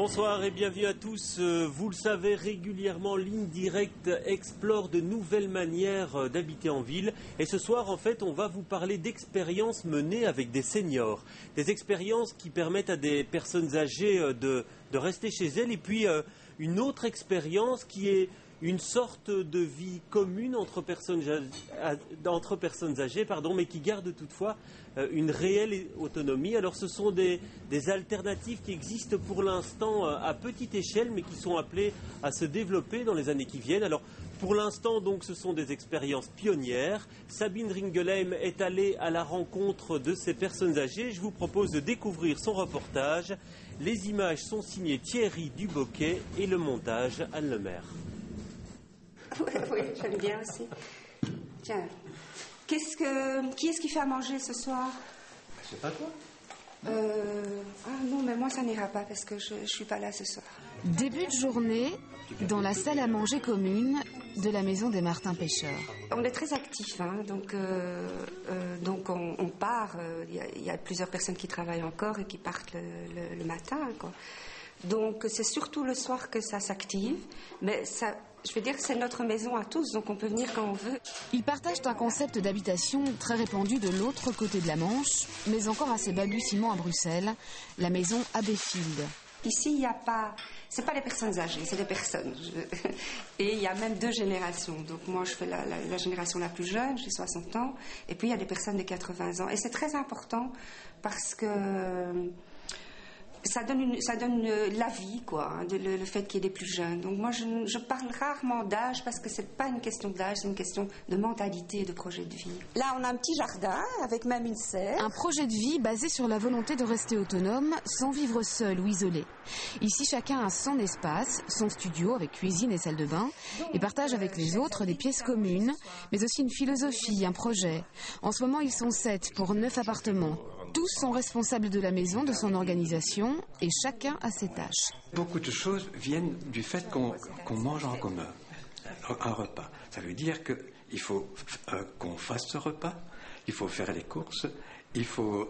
Bonsoir et bienvenue à tous. Vous le savez, régulièrement, Ligne Directe explore de nouvelles manières d'habiter en ville. Et ce soir, en fait, on va vous parler d'expériences menées avec des seniors. Des expériences qui permettent à des personnes âgées de rester chez elles. Et puis, une autre expérience qui est une sorte de vie commune entre personnes âgées, mais qui garde toutefois une réelle autonomie. Alors ce sont des alternatives qui existent pour l'instant à petite échelle, mais qui sont appelées à se développer dans les années qui viennent. Alors pour l'instant, donc, ce sont des expériences pionnières. Sabine Ringelheim est allée à la rencontre de ces personnes âgées. Je vous propose de découvrir son reportage. Les images sont signées Thierry Duboquet et le montage Anne Lemaire. Oui, j'aime bien aussi. Tiens, qui est-ce qui fait à manger ce soir? C'est pas toi. Non, mais moi ça n'ira pas parce que je suis pas là ce soir. Début de journée dans la salle à manger commune de la maison des Martin Pêcheurs. On est très actifs, hein, donc on part. Il y a plusieurs personnes qui travaillent encore et qui partent le matin, quoi. Donc c'est surtout le soir que ça s'active, mais ça, je veux dire, c'est notre maison à tous, donc on peut venir quand on veut. Ils partagent un concept d'habitation très répandu de l'autre côté de la Manche, mais encore assez balbutiement à Bruxelles, la maison Abbeyfield. Ici, il n'y a pas, c'est pas les personnes âgées, c'est des personnes. Et il y a même deux générations. Donc moi, je fais la génération la plus jeune, j'ai 60 ans, et puis il y a des personnes de 80 ans. Et c'est très important parce que ça donne la vie, quoi, hein, le fait qu'il y ait des plus jeunes. Donc moi, je parle rarement d'âge parce que c'est pas une question d'âge, c'est une question de mentalité et de projet de vie. Là, on a un petit jardin avec même une serre. Un projet de vie basé sur la volonté de rester autonome sans vivre seul ou isolé. Ici, chacun a son espace, son studio avec cuisine et salle de bain et partage avec les autres des pièces communes, mais aussi une philosophie, un projet. En ce moment, ils sont 7 pour 9 appartements. Tous sont responsables de la maison, de son organisation, et chacun a ses tâches. Beaucoup de choses viennent du fait qu'on mange en commun un repas. Ça veut dire qu'il faut qu'on fasse ce repas, il faut faire les courses, il faut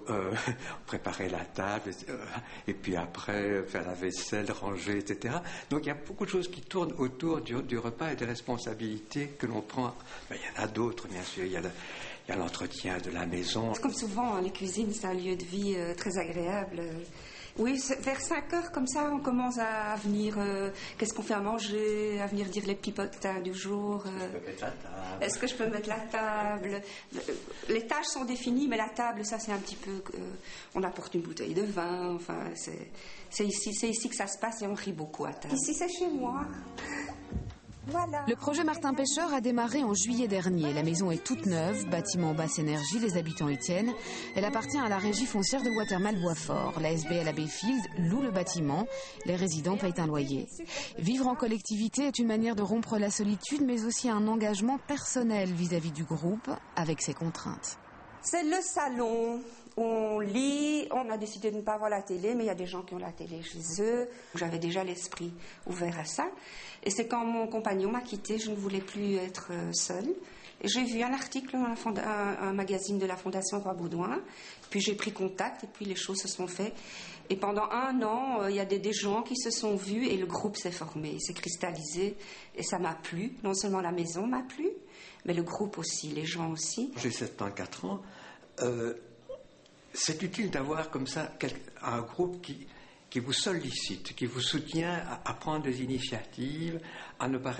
préparer la table, et puis après faire la vaisselle, ranger, etc. Donc il y a beaucoup de choses qui tournent autour du repas et des responsabilités que l'on prend. Ben, il y en a d'autres, bien sûr. Il y a l'entretien de la maison. Comme souvent, hein, les cuisines, c'est un lieu de vie très agréable. Oui, vers 5 heures, comme ça, on commence à venir, qu'est-ce qu'on fait à manger, à venir dire les petits potins du jour. Est-ce que je peux mettre la table? Les tâches sont définies, mais la table, ça, c'est un petit peu... on apporte une bouteille de vin, enfin, c'est ici que ça se passe et on rit beaucoup à table. Ici, c'est chez moi. Voilà. Le projet Martin Pêcheur a démarré en juillet dernier. La maison est toute neuve, bâtiment basse énergie, les habitants y tiennent. Elle appartient à la régie foncière de Watermal-Boisfort. La SBL Abbeyfield loue le bâtiment. Les résidents payent un loyer. Vivre en collectivité est une manière de rompre la solitude, mais aussi un engagement personnel vis-à-vis du groupe, avec ses contraintes. C'est le salon, on lit, on a décidé de ne pas voir la télé, mais il y a des gens qui ont la télé chez eux. J'avais déjà l'esprit ouvert à ça. Et c'est quand mon compagnon m'a quittée, je ne voulais plus être seule. Et j'ai vu un article dans un magazine de la Fondation Roi Baudouin, puis j'ai pris contact et puis les choses se sont faites. Et pendant 1 an, il y a des gens qui se sont vus et le groupe s'est formé, il s'est cristallisé et ça m'a plu. Non seulement la maison m'a plu, mais le groupe aussi, les gens aussi. J'ai 74 ans. C'est utile d'avoir comme ça un groupe qui vous sollicite, qui vous soutient à prendre des initiatives, à ne pas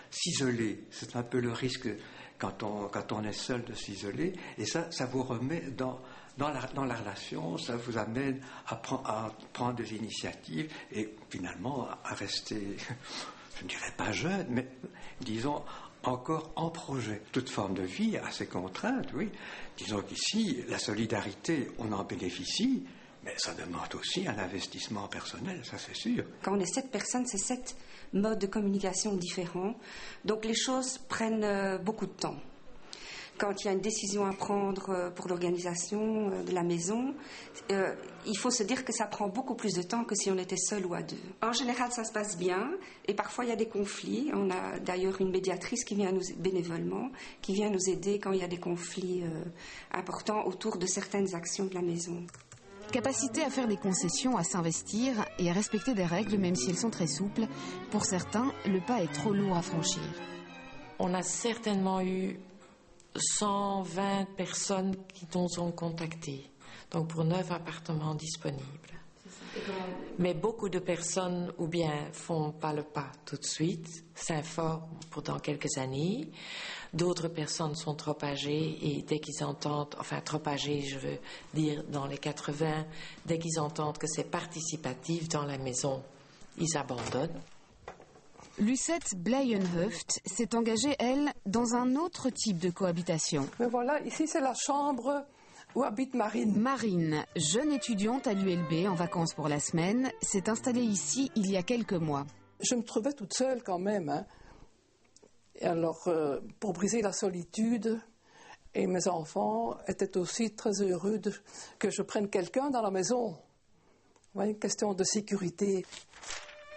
s'isoler. C'est un peu le risque quand on est seul de s'isoler. Et ça vous remet dans la relation, ça vous amène à prendre des initiatives et finalement à rester, je ne dirais pas jeune, mais disons encore en projet. Toute forme de vie a ses contraintes, oui. Disons qu'ici, la solidarité, on en bénéficie, mais ça demande aussi un investissement personnel, ça c'est sûr. Quand on est 7 personnes, c'est 7 modes de communication différents. Donc les choses prennent beaucoup de temps. Quand il y a une décision à prendre pour l'organisation de la maison, il faut se dire que ça prend beaucoup plus de temps que si on était seul ou à 2. En général, ça se passe bien et parfois il y a des conflits. On a d'ailleurs une médiatrice qui vient bénévolement, qui vient nous aider quand il y a des conflits importants autour de certaines actions de la maison. Cette capacité à faire des concessions, à s'investir et à respecter des règles, même si elles sont très souples, pour certains, le pas est trop lourd à franchir. On a certainement eu 120 personnes qui nous ont contactés, donc pour 9 appartements disponibles. Mais beaucoup de personnes ou bien font pas le pas tout de suite, s'informent pour dans quelques années. D'autres personnes sont trop âgées et dès qu'ils entendent, enfin trop âgées, je veux dire dans les 80, dès qu'ils entendent que c'est participatif dans la maison, ils abandonnent. Lucette Bleyenhoeft s'est engagée, elle, dans un autre type de cohabitation. Mais voilà, ici c'est la chambre où habite Marine. Marine, jeune étudiante à l'ULB en vacances pour la semaine, s'est installée ici il y a quelques mois. Je me trouvais toute seule quand même. Hein. Et alors, pour briser la solitude, et mes enfants étaient aussi très heureux que je prenne quelqu'un dans la maison. Vous voyez, une question de sécurité.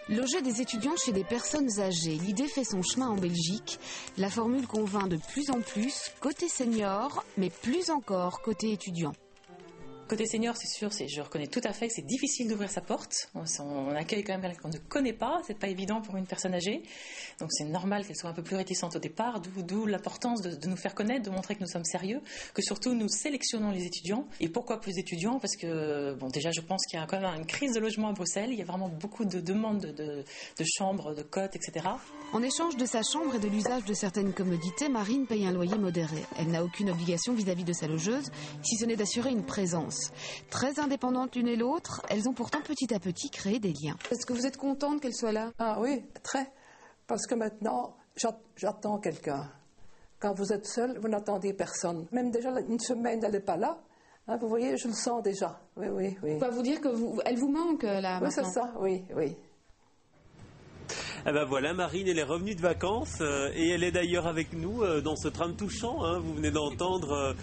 Loger des étudiants chez des personnes âgées, l'idée fait son chemin en Belgique. La formule convainc de plus en plus, côté senior, mais plus encore côté étudiant. Côté senior, c'est sûr, je reconnais tout à fait que c'est difficile d'ouvrir sa porte. On accueille quand même quelqu'un qu'on ne connaît pas, c'est pas évident pour une personne âgée. Donc c'est normal qu'elle soit un peu plus réticente au départ, d'où l'importance de nous faire connaître, de montrer que nous sommes sérieux, que surtout nous sélectionnons les étudiants. Et pourquoi plus d'étudiants ? Parce que, bon, déjà je pense qu'il y a quand même une crise de logement à Bruxelles, il y a vraiment beaucoup de demandes de chambres, de cotes, etc. En échange de sa chambre et de l'usage de certaines commodités, Marine paye un loyer modéré. Elle n'a aucune obligation vis-à-vis de sa logeuse, si ce n'est d'assurer une présence. Très indépendantes l'une et l'autre, elles ont pourtant petit à petit créé des liens. Est-ce que vous êtes contente qu'elle soit là ? Ah oui, très. Parce que maintenant, j'attends quelqu'un. Quand vous êtes seul, vous n'attendez personne. Même déjà une semaine, elle n'est pas là. Hein, vous voyez, je le sens déjà. Oui, oui, oui. On va vous dire qu'elle vous manque là oui, maintenant. C'est ça, oui, oui. Eh ben voilà, Marine, elle est revenue de vacances et elle est d'ailleurs avec nous dans ce drame touchant. Hein. Vous venez d'entendre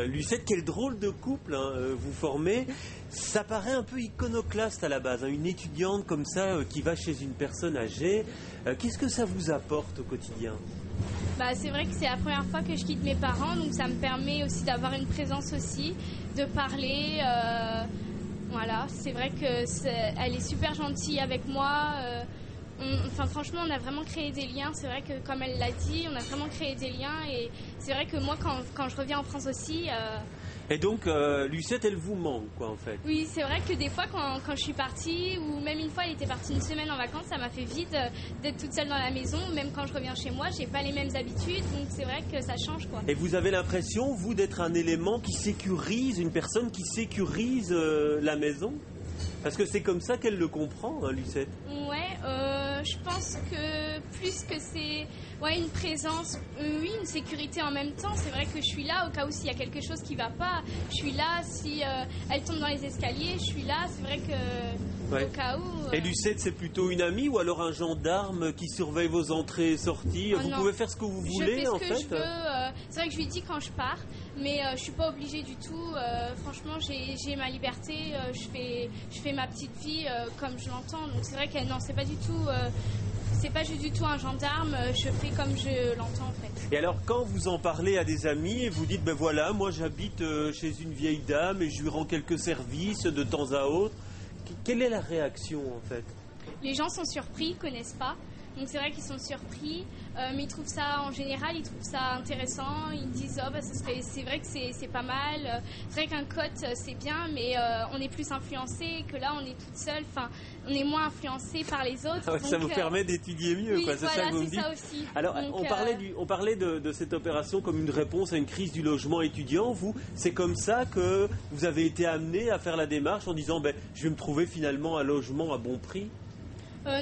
Lucette, quel drôle de couple vous formez. Ça paraît un peu iconoclaste à la base, hein, une étudiante comme ça qui va chez une personne âgée. Qu'est-ce que ça vous apporte au quotidien ? C'est vrai que c'est la première fois que je quitte mes parents, donc ça me permet aussi d'avoir une présence aussi, de parler. Voilà, c'est vrai qu'elle est super gentille avec moi. Franchement, on a vraiment créé des liens. C'est vrai que, comme elle l'a dit, on a vraiment créé des liens. Et c'est vrai que moi, quand je reviens en France aussi... Et donc, Lucette, elle vous manque, quoi, en fait. Oui, c'est vrai que des fois, quand je suis partie, ou même une fois, elle était partie une semaine en vacances, ça m'a fait vite d'être toute seule dans la maison. Même quand je reviens chez moi, j'ai pas les mêmes habitudes. Donc, c'est vrai que ça change, quoi. Et vous avez l'impression, vous, d'être un élément qui sécurise, une personne qui sécurise la maison ? Parce que c'est comme ça qu'elle le comprend, hein, Lucette. Ouais, je pense que plus que c'est une présence, oui, une sécurité en même temps. C'est vrai que je suis là au cas où s'il y a quelque chose qui ne va pas. Je suis là si elle tombe dans les escaliers. Je suis là, c'est vrai que au cas où... Et Lucette, c'est plutôt une amie ou alors un gendarme qui surveille vos entrées et sorties ? Vous pouvez faire ce que vous voulez, en fait. Je fais ce que je veux. C'est vrai que je lui dis quand je pars, mais je ne suis pas obligée du tout. Franchement, j'ai ma liberté. Je fais ma petite vie comme je l'entends. Donc c'est vrai qu'elle, non, c'est pas du tout... c'est pas juste du tout un gendarme, je fais comme je l'entends en fait. Et alors quand vous en parlez à des amis et vous dites ben voilà, moi j'habite chez une vieille dame et je lui rends quelques services de temps à autre, quelle est la réaction en fait ? Les gens sont surpris, ils connaissent pas. Donc c'est vrai qu'ils sont surpris, mais ils trouvent ça, en général, ils trouvent ça intéressant. Ils disent, c'est vrai que c'est pas mal. C'est vrai qu'un cote, c'est bien, mais on est plus influencé que là, on est toute seule. Enfin, on est moins influencé par les autres. Donc, ça vous permet d'étudier mieux, oui, quoi. C'est voilà, ça que vous me dites. Ça aussi. Alors, donc, on parlait de cette opération comme une réponse à une crise du logement étudiant. Vous, c'est comme ça que vous avez été amené à faire la démarche en disant, je vais me trouver finalement un logement à bon prix.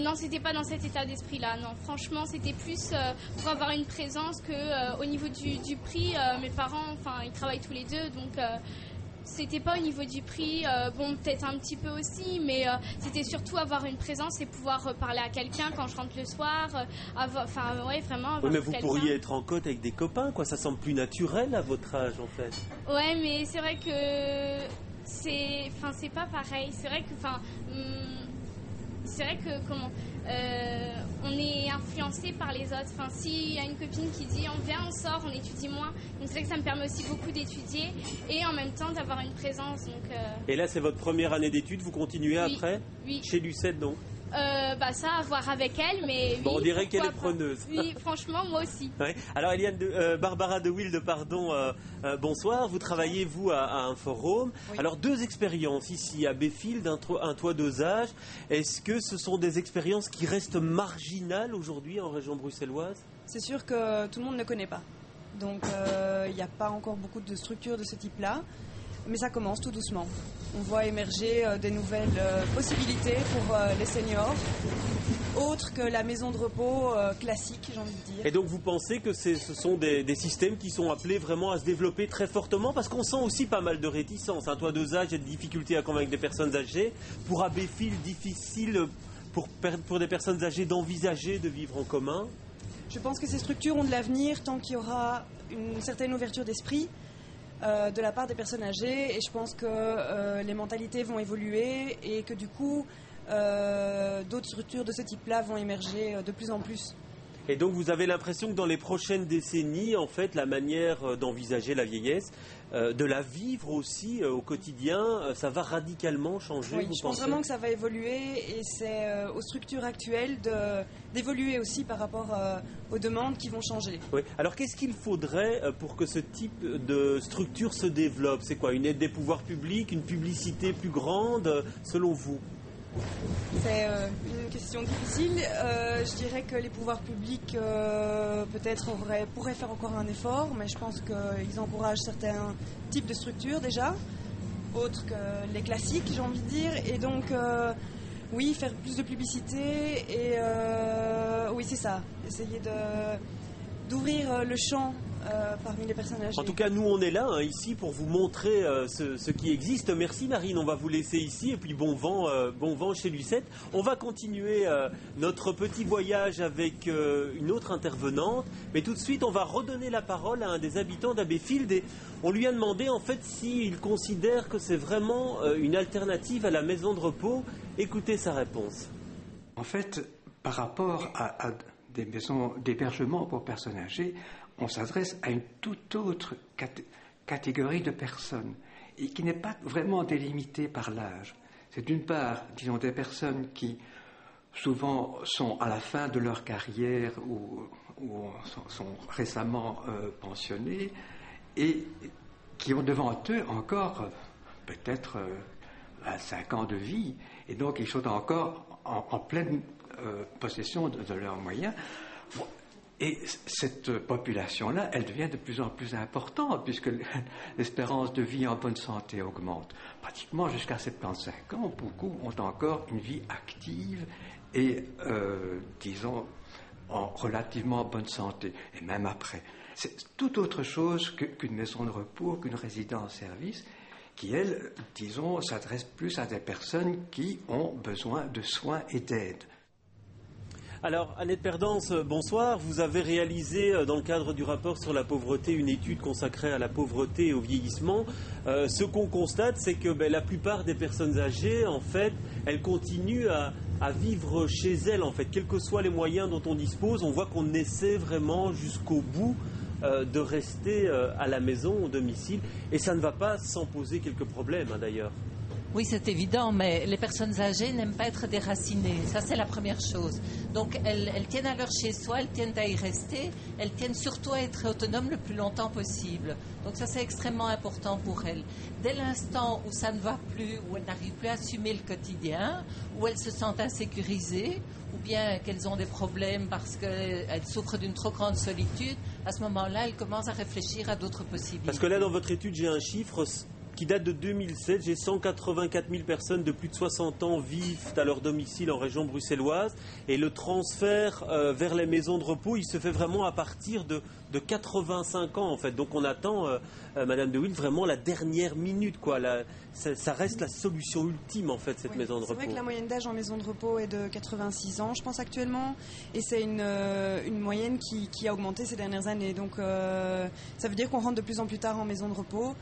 Non, c'était pas dans cet état d'esprit-là. Non, franchement, c'était plus pour avoir une présence que au niveau du prix. Mes parents, ils travaillent tous les deux, donc c'était pas au niveau du prix. Bon, peut-être un petit peu aussi, mais c'était surtout avoir une présence et pouvoir parler à quelqu'un quand je rentre le soir. Vraiment. Avoir mais vous quelqu'un. pourriez être en côte avec des copains, quoi. Ça semble plus naturel à votre âge, en fait. Ouais, mais c'est vrai que c'est pas pareil. C'est vrai que c'est vrai que on est influencé par les autres. Enfin, s'il y a une copine qui dit on vient, on sort, on étudie moins. Donc c'est vrai que ça me permet aussi beaucoup d'étudier et en même temps d'avoir une présence. Donc, Et là, c'est votre première année d'études, vous continuez après? Oui. Chez Lucette, donc? Ça, à voir avec elle, mais bon, oui, on dirait qu'elle est preneuse. Oui, franchement, moi aussi. Ouais. Alors, Barbara de Wilde, bonsoir. Vous travaillez, vous, à un forum. Oui. Alors, 2 expériences ici, à Béfield, un toit dosage. Est-ce que ce sont des expériences qui restent marginales aujourd'hui en région bruxelloise? C'est sûr que tout le monde ne connaît pas. Donc, il n'y a pas encore beaucoup de structures de ce type-là. Mais ça commence tout doucement. On voit émerger des nouvelles possibilités pour les seniors, autres que la maison de repos classique, j'ai envie de dire. Et donc vous pensez que ce sont des systèmes qui sont appelés vraiment à se développer très fortement? Parce qu'on sent aussi pas mal de réticences. Un toit dosage et de difficultés à convaincre des personnes âgées. Pour Abbeyfield, difficile pour des personnes âgées d'envisager de vivre en commun. Je pense que ces structures ont de l'avenir tant qu'il y aura une certaine ouverture d'esprit. De la part des personnes âgées, et je pense que les mentalités vont évoluer et que du coup d'autres structures de ce type-là vont émerger de plus en plus. Et donc vous avez l'impression que dans les prochaines décennies, en fait, la manière d'envisager la vieillesse, de la vivre aussi au quotidien, ça va radicalement changer? Oui, je pense vraiment que ça va évoluer et c'est aux structures actuelles d'évoluer aussi par rapport aux demandes qui vont changer. Oui. Alors qu'est-ce qu'il faudrait pour que ce type de structure se développe? C'est quoi? Une aide des pouvoirs publics, une publicité plus grande, selon vous? C'est une question difficile. Je dirais que les pouvoirs publics peut-être pourraient faire encore un effort, mais je pense qu'ils encouragent certains types de structures déjà, autres que les classiques, j'ai envie de dire. Et donc, oui, faire plus de publicité et oui, c'est ça. Essayer d'ouvrir le champ parmi les personnes âgées. En tout cas, nous, on est là, ici, pour vous montrer ce qui existe. Merci, Marine. On va vous laisser ici. Et puis, bon vent chez Lucette. On va continuer notre petit voyage avec une autre intervenante. Mais tout de suite, on va redonner la parole à un des habitants d'Abbeyfield. Et on lui a demandé, en fait, s'il considère que c'est vraiment une alternative à la maison de repos. Écoutez sa réponse. En fait, par rapport à des maisons d'hébergement pour personnes âgées, on s'adresse à une toute autre catégorie de personnes et qui n'est pas vraiment délimitée par l'âge. C'est d'une part, disons, des personnes qui souvent sont à la fin de leur carrière ou sont récemment pensionnées et qui ont devant eux encore peut-être 25 ans de vie et donc ils sont encore en pleine possession de leurs moyens. Et cette population-là, elle devient de plus en plus importante puisque l'espérance de vie en bonne santé augmente. Pratiquement jusqu'à 75 ans, beaucoup ont encore une vie active et, disons, en relativement bonne santé, et même après. C'est tout autre chose qu'une maison de repos, qu'une résidence-service qui, elle, disons, s'adresse plus à des personnes qui ont besoin de soins et d'aide. Alors, Annette Perdance, bonsoir. Vous avez réalisé, dans le cadre du rapport sur la pauvreté, une étude consacrée à la pauvreté et au vieillissement. Ce qu'on constate, c'est que la plupart des personnes âgées, en fait, elles continuent à vivre chez elles, en fait. Quels que soient les moyens dont on dispose, on voit qu'on essaie vraiment jusqu'au bout de rester à la maison, au domicile. Et ça ne va pas sans poser quelques problèmes, d'ailleurs. Oui, c'est évident, mais les personnes âgées n'aiment pas être déracinées. Ça, c'est la première chose. Donc, elles tiennent à leur chez-soi, elles tiennent à y rester, elles tiennent surtout à être autonomes le plus longtemps possible. Donc, ça, c'est extrêmement important pour elles. Dès l'instant où ça ne va plus, où elles n'arrivent plus à assumer le quotidien, où elles se sentent insécurisées, ou bien qu'elles ont des problèmes parce qu'elles souffrent d'une trop grande solitude, à ce moment-là, elles commencent à réfléchir à d'autres possibilités. Parce que là, dans votre étude, j'ai un chiffre qui date de 2007. J'ai 184 000 personnes de plus de 60 ans vivent à leur domicile en région bruxelloise. Et le transfert vers les maisons de repos, il se fait vraiment à partir de 85 ans, en fait. Donc on attend, Madame de Wilde, vraiment la dernière minute, quoi. Ça reste la solution ultime, en fait, cette maison de repos. C'est vrai que la moyenne d'âge en maison de repos est de 86 ans, je pense, actuellement. Et c'est une moyenne qui a augmenté ces dernières années. Donc ça veut dire qu'on rentre de plus en plus tard en maison de repos.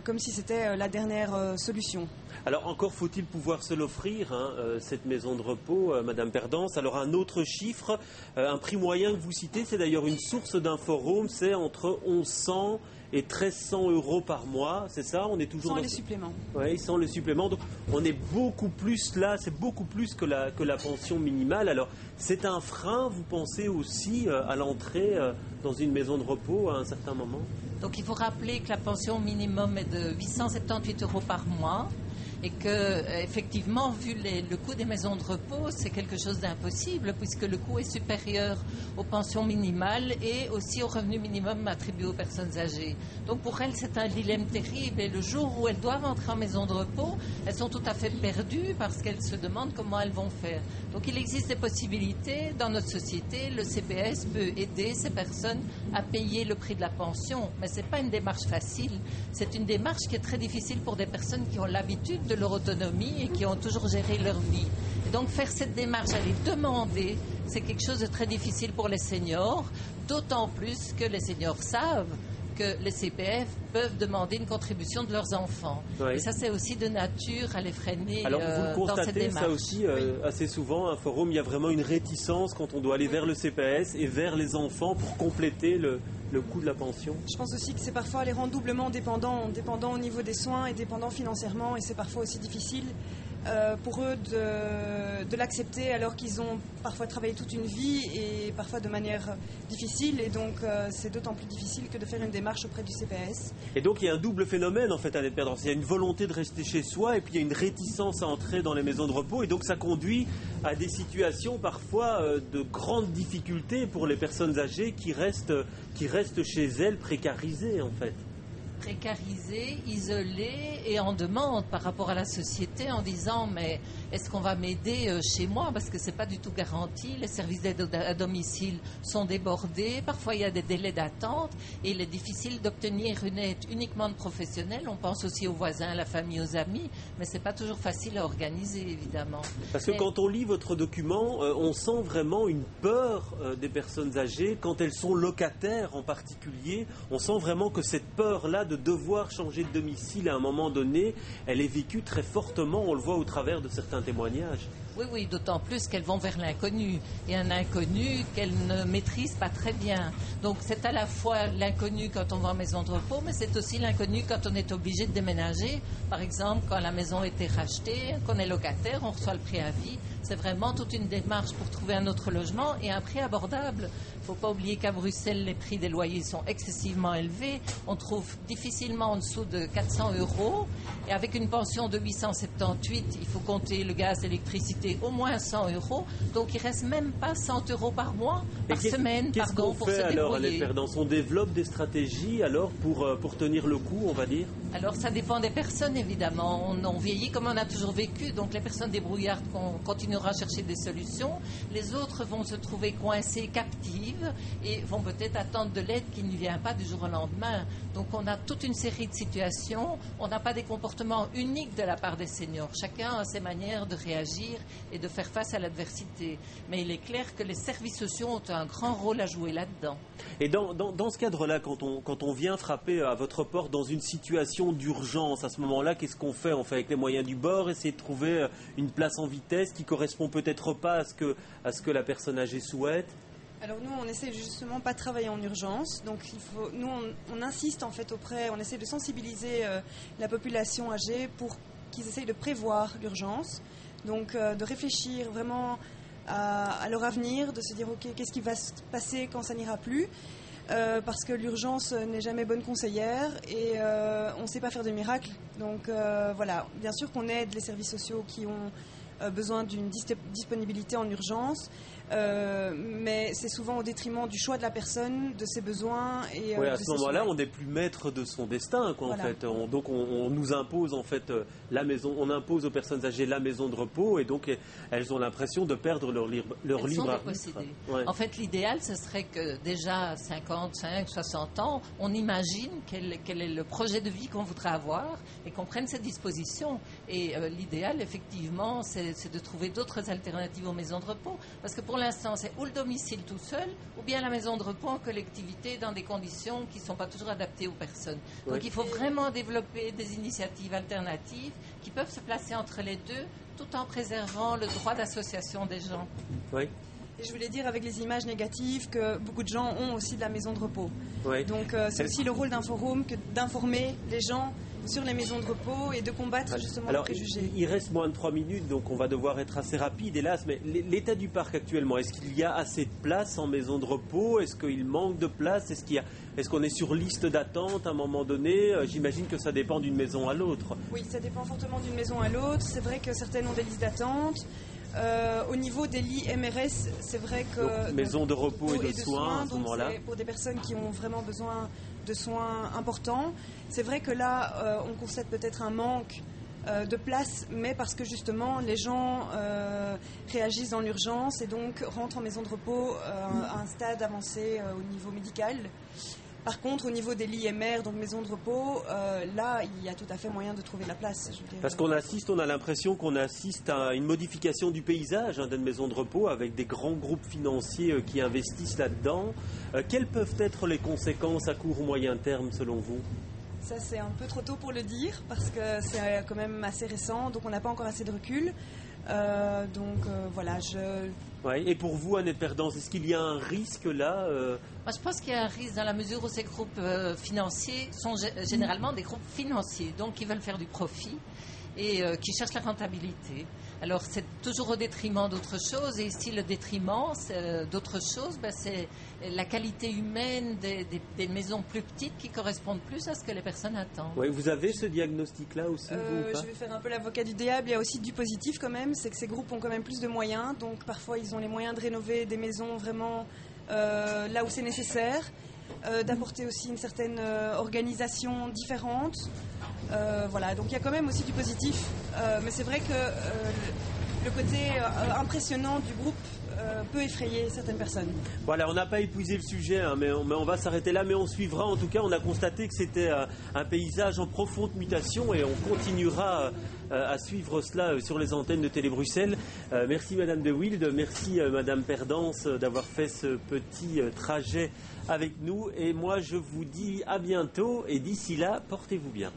comme si c'était la dernière solution. Alors encore faut-il pouvoir se l'offrir, cette maison de repos, Madame Perdance. Alors un autre chiffre, un prix moyen que vous citez, c'est d'ailleurs une source d'Inforum, c'est entre 1100 et 1300 euros par mois, c'est ça? On est toujours sans les suppléments. Oui, sans le supplément. Donc on est beaucoup plus là, c'est beaucoup plus que la pension minimale. Alors c'est un frein, vous pensez aussi, à l'entrée dans une maison de repos à un certain moment? Donc il faut rappeler que la pension minimum est de 878 euros par mois. Et que, effectivement, vu le coût des maisons de repos, c'est quelque chose d'impossible, puisque le coût est supérieur aux pensions minimales et aussi au revenu minimum attribué aux personnes âgées. Donc pour elles, c'est un dilemme terrible. Et le jour où elles doivent entrer en maison de repos, elles sont tout à fait perdues parce qu'elles se demandent comment elles vont faire. Donc il existe des possibilités dans notre société. Le CPS peut aider ces personnes à payer le prix de la pension. Mais ce n'est pas une démarche facile. C'est une démarche qui est très difficile pour des personnes qui ont l'habitude de leur autonomie et qui ont toujours géré leur vie. Et donc faire cette démarche, aller demander, c'est quelque chose de très difficile pour les seniors, d'autant plus que les seniors savent que les CPF peuvent demander une contribution de leurs enfants. Oui. Et ça, c'est aussi de nature à les freiner. Alors, vous le dans cette démarche. Ça aussi, assez souvent, un forum, il y a vraiment une réticence quand on doit aller vers le CPS et vers les enfants pour compléter le coût de la pension. Je pense aussi que c'est parfois les rend doublement dépendants au niveau des soins et dépendants financièrement, et c'est parfois aussi difficile pour eux de l'accepter alors qu'ils ont parfois travaillé toute une vie et parfois de manière difficile, et donc c'est d'autant plus difficile que de faire une démarche auprès du CPS. Et donc il y a un double phénomène en fait à Perdance. Il y a une volonté de rester chez soi et puis il y a une réticence à entrer dans les maisons de repos, et donc ça conduit à des situations parfois de grandes difficultés pour les personnes âgées qui restent chez elles précarisées en fait. Précarisés, isolés et en demande par rapport à la société en disant mais est-ce qu'on va m'aider chez moi, parce que c'est pas du tout garanti, les services d'aide à domicile sont débordés, parfois il y a des délais d'attente et il est difficile d'obtenir une aide uniquement de professionnels. On pense aussi aux voisins, à la famille, aux amis, mais c'est pas toujours facile à organiser évidemment. Parce que quand on lit votre document, on sent vraiment une peur des personnes âgées quand elles sont locataires en particulier. On sent vraiment que cette peur-là de devoir changer de domicile à un moment donné, elle est vécue très fortement, on le voit au travers de certains témoignages. Oui, d'autant plus qu'elles vont vers l'inconnu, et un inconnu qu'elles ne maîtrisent pas très bien. Donc c'est à la fois l'inconnu quand on va en maison de repos, mais c'est aussi l'inconnu quand on est obligé de déménager. Par exemple, quand la maison a été rachetée, qu'on est locataire, on reçoit le préavis. C'est vraiment toute une démarche pour trouver un autre logement et un prix abordable. Il ne faut pas oublier qu'à Bruxelles, les prix des loyers sont excessivement élevés. On trouve difficilement en dessous de 400 €. Et avec une pension de 878, il faut compter le gaz, l'électricité, au moins 100 €. Donc il ne reste même pas 100 € par mois, par semaine, pour se débrouiller. Alors, on développe des stratégies alors pour tenir le coup, on va dire? Alors ça dépend des personnes évidemment. On vieillit comme on a toujours vécu. Donc les personnes débrouillardes continueront à chercher des solutions. Les autres vont se trouver coincées, captives, et vont peut-être attendre de l'aide qui ne vient pas du jour au lendemain. Donc on a toute une série de situations. On n'a pas des comportements uniques de la part des seniors. Chacun a ses manières de réagir et de faire face à l'adversité. Mais il est clair que les services sociaux ont un grand rôle à jouer là-dedans. Et dans ce cadre-là, quand on vient frapper à votre porte dans une situation d'urgence, à ce moment-là, qu'est-ce qu'on fait? On fait avec les moyens du bord, essayer de trouver une place en vitesse qui correspond peut-être pas à ce que la personne âgée souhaite? Alors nous, on essaie justement pas de travailler en urgence. Donc nous, on insiste en fait on essaie de sensibiliser la population âgée pour qu'ils essayent de prévoir l'urgence. Donc de réfléchir vraiment à leur avenir, de se dire ok, qu'est-ce qui va se passer quand ça n'ira plus, parce que l'urgence n'est jamais bonne conseillère et on ne sait pas faire de miracles. Donc voilà, bien sûr qu'on aide les services sociaux qui ont besoin d'une disponibilité en urgence, mais c'est souvent au détriment du choix de la personne, de ses besoins. Et, à ce moment-là, on n'est plus maître de son destin, quoi, voilà. En fait. Donc on nous impose en fait la maison, on impose aux personnes âgées la maison de repos, et donc elles ont l'impression de perdre leur libre arbitre. Ouais. En fait, l'idéal, ce serait que déjà 55, 60 ans, on imagine quel est le projet de vie qu'on voudrait avoir et qu'on prenne ses dispositions. Et l'idéal, effectivement, c'est c'est de trouver d'autres alternatives aux maisons de repos. Parce que pour l'instant, c'est ou le domicile tout seul, ou bien la maison de repos en collectivité dans des conditions qui ne sont pas toujours adaptées aux personnes. Donc il faut vraiment développer des initiatives alternatives qui peuvent se placer entre les deux, tout en préservant le droit d'association des gens. Oui. Et je voulais dire avec les images négatives que beaucoup de gens ont aussi de la maison de repos. Oui. Donc c'est aussi le rôle d'un forum que d'informer les gens sur les maisons de repos et de combattre justement les préjugés. Il reste moins de 3 minutes, donc on va devoir être assez rapide, hélas. Mais l'état du parc actuellement, est-ce qu'il y a assez de place en maison de repos? Est-ce qu'il manque de place? Est-ce qu'on est sur liste d'attente à un moment donné? J'imagine que ça dépend d'une maison à l'autre. Oui, ça dépend fortement d'une maison à l'autre. C'est vrai que certaines ont des listes d'attente. Au niveau des lits MRS, c'est vrai que... Donc, maison de repos et de soins à ce moment-là. C'est pour des personnes qui ont vraiment besoin de soins importants. C'est vrai que là, on constate peut-être un manque de place, mais parce que justement, les gens réagissent dans l'urgence et donc rentrent en maison de repos à un stade avancé au niveau médical. Par contre, au niveau des lits MR, donc maison de repos, là, il y a tout à fait moyen de trouver de la place. Parce qu'on a l'impression qu'on assiste à une modification du paysage d'une maison de repos avec des grands groupes financiers qui investissent là-dedans. Quelles peuvent être les conséquences à court ou moyen terme, selon vous ? Ça, c'est un peu trop tôt pour le dire, parce que c'est quand même assez récent, donc on n'a pas encore assez de recul. Voilà, Ouais, et pour vous, Annette Perdance, est-ce qu'il y a un risque là Moi, je pense qu'il y a un risque dans la mesure où ces groupes financiers sont généralement des groupes financiers, donc qui veulent faire du profit et qui cherchent la rentabilité. Alors, c'est toujours au détriment d'autres choses, et ici, le détriment d'autres choses, c'est la qualité humaine des maisons plus petites qui correspondent plus à ce que les personnes attendent. Oui, vous avez ce diagnostic-là aussi, vous, ou pas ? Je vais faire un peu l'avocat du diable. Il y a aussi du positif quand même, c'est que ces groupes ont quand même plus de moyens, donc parfois ils ont les moyens de rénover des maisons vraiment là où c'est nécessaire, d'apporter aussi une certaine organisation différente. Voilà, donc il y a quand même aussi du positif, mais c'est vrai que le côté impressionnant du groupe peut effrayer certaines personnes. Voilà, on n'a pas épuisé le sujet, mais on va s'arrêter là, mais on suivra. En tout cas, on a constaté que c'était un paysage en profonde mutation et on continuera à suivre cela sur les antennes de Télé Bruxelles. Merci Madame de Wilde, merci Madame Perdance d'avoir fait ce petit trajet avec nous. Et moi, je vous dis à bientôt et d'ici là, portez-vous bien.